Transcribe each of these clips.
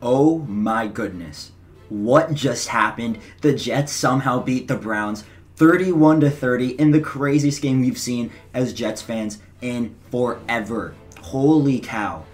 Oh my goodness. What just happened? The Jets somehow beat the Browns 31-30 in the craziest game we've seen as Jets fans in forever. Holy cow.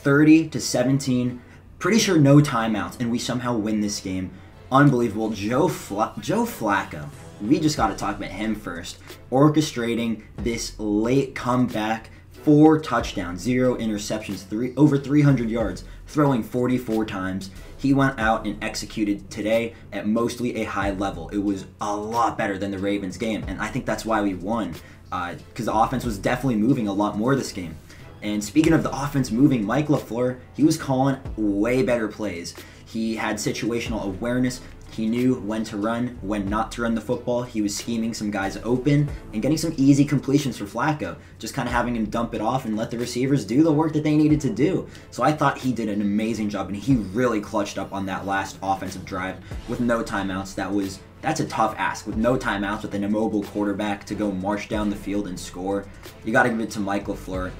30-17. Pretty sure no timeouts, and we somehow win this game. Unbelievable. Joe Flacco. We just got to talk about him first. Orchestrating this late comeback. 4 touchdowns, 0 interceptions, over 300 yards, throwing 44 times. He went out and executed today at mostly a high level. It was a lot better than the Ravens game, and I think that's why we won, because the offense was definitely moving a lot more this game. And speaking of the offense moving, Mike LaFleur, he was calling way better plays. He had situational awareness. He knew when to run, when not to run the football. He was scheming some guys open and getting some easy completions for Flacco. Just kind of having him dump it off and let the receivers do the work that they needed to do. So I thought he did an amazing job, and he really clutched up on that last offensive drive with no timeouts. That's a tough ask. With no timeouts, with an immobile quarterback to go march down the field and score. You got to give it to Mike LaFleur.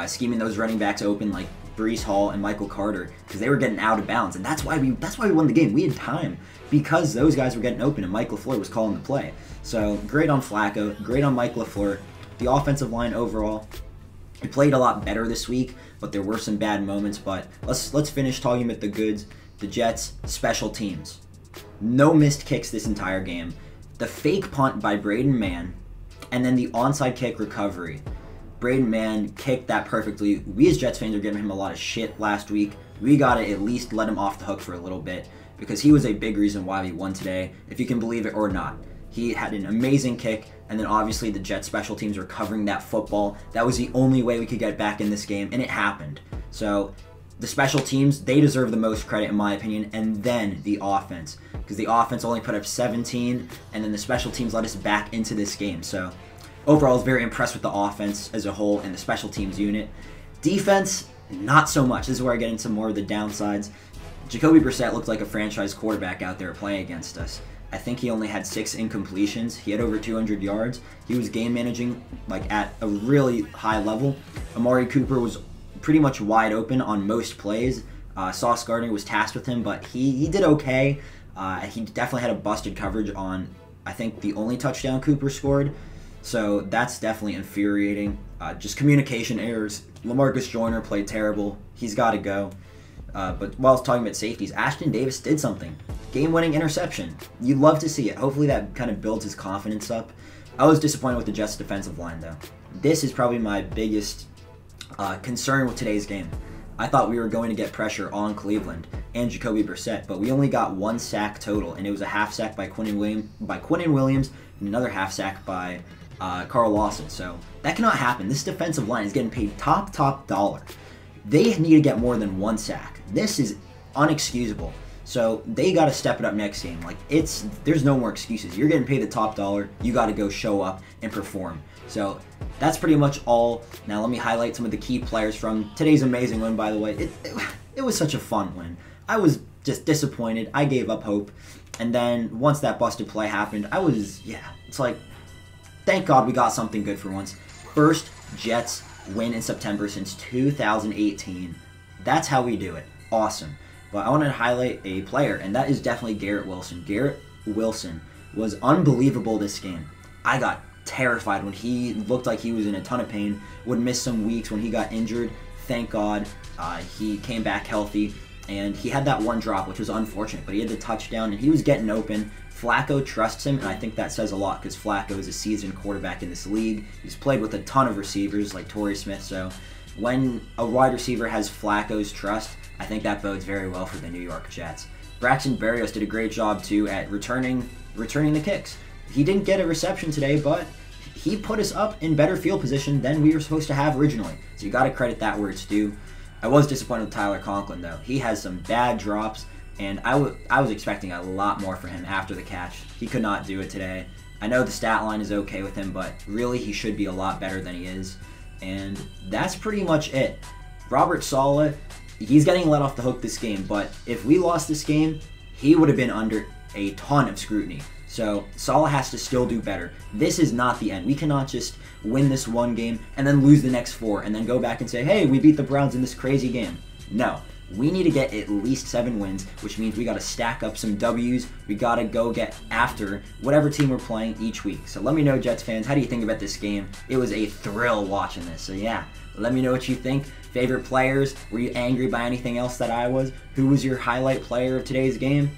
Scheming those running backs open like Breece Hall and Michael Carter, because they were getting out of bounds, and that's why we won the game. We had time because those guys were getting open and Mike LaFleur was calling the play. So great on Flacco, great on Mike LaFleur. The offensive line overall, we played a lot better this week, but there were some bad moments. But let's finish talking about the goods. The Jets special teams, no missed kicks this entire game. The fake punt by Braden Mann, and then the onside kick recovery. Braden Mann kicked that perfectly. We as Jets fans are giving him a lot of shit last week. We got to at least let him off the hook for a little bit, because he was a big reason why we won today, if you can believe it or not. He had an amazing kick, and then obviously the Jets special teams were covering that football. That was the only way we could get back in this game, and it happened. So the special teams, they deserve the most credit in my opinion, and then the offense, because the offense only put up 17, and then the special teams let us back into this game. So overall, I was very impressed with the offense as a whole and the special teams unit. Defense, not so much. This is where I get into more of the downsides. Jacoby Brissett looked like a franchise quarterback out there playing against us. I think he only had 6 incompletions. He had over 200 yards. He was game managing like at a really high level. Amari Cooper was pretty much wide open on most plays. Sauce Gardner was tasked with him, but he did okay. He definitely had a busted coverage on, I think, the only touchdown Cooper scored. So that's definitely infuriating. Just communication errors. LaMarcus Joyner played terrible. He's got to go. But while I was talking about safeties, Ashton Davis did something. Game-winning interception. You'd love to see it. Hopefully that kind of builds his confidence up. I was disappointed with the Jets' defensive line, though. This is probably my biggest concern with today's game. I thought we were going to get pressure on Cleveland and Jacoby Brissett, but we only got 1 sack total, and it was a half sack by Quinnen Williams, and another half sack by Carl Lawson. So that cannot happen. This defensive line is getting paid top dollar. They need to get more than 1 sack. This is unexcusable. So they got to step it up next game. Like, there's no more excuses. You're getting paid the top dollar. You got to go show up and perform. So that's pretty much all. Now let me highlight some of the key players from today's amazing win, by the way. It was such a fun win. I was just disappointed. I gave up hope. And then once that busted play happened, it's like, thank God we got something good for once. First Jets win in September since 2018. That's how we do it. Awesome. But I want to highlight a player, and that is definitely Garrett Wilson. Garrett Wilson was unbelievable this game. I got terrified when he looked like he was in a ton of pain, would miss some weeks when he got injured. Thank God he came back healthy, and he had that one drop, which was unfortunate, but he had the touchdown, and he was getting open. Flacco trusts him, and I think that says a lot, because Flacco is a seasoned quarterback in this league. He's played with a ton of receivers like Torrey Smith, so when a wide receiver has Flacco's trust, I think that bodes very well for the New York Jets. Braxton Berrios did a great job, too, at returning the kicks. He didn't get a reception today, but he put us up in better field position than we were supposed to have originally. So you got to credit that where it's due. I was disappointed with Tyler Conklin, though. He has some bad drops, and I was expecting a lot more from him after the catch. He could not do it today. I know the stat line is okay with him, but really he should be a lot better than he is. And that's pretty much it. Robert Saleh, he's getting let off the hook this game, but if we lost this game, he would have been under a ton of scrutiny. So Saleh has to still do better. This is not the end. We cannot just win this one game and then lose the next 4 and then go back and say, hey, we beat the Browns in this crazy game. No. We need to get at least 7 wins, which means we got to stack up some W's. We got to go get after whatever team we're playing each week. So let me know, Jets fans, how do you think about this game? It was a thrill watching this. So yeah, let me know what you think. Favorite players? Were you angry by anything else that I was? Who was your highlight player of today's game?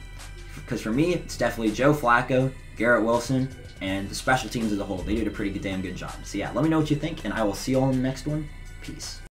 Because for me, it's definitely Joe Flacco, Garrett Wilson, and the special teams as a whole. They did a pretty damn good job. So yeah, let me know what you think, and I will see you all in the next one. Peace.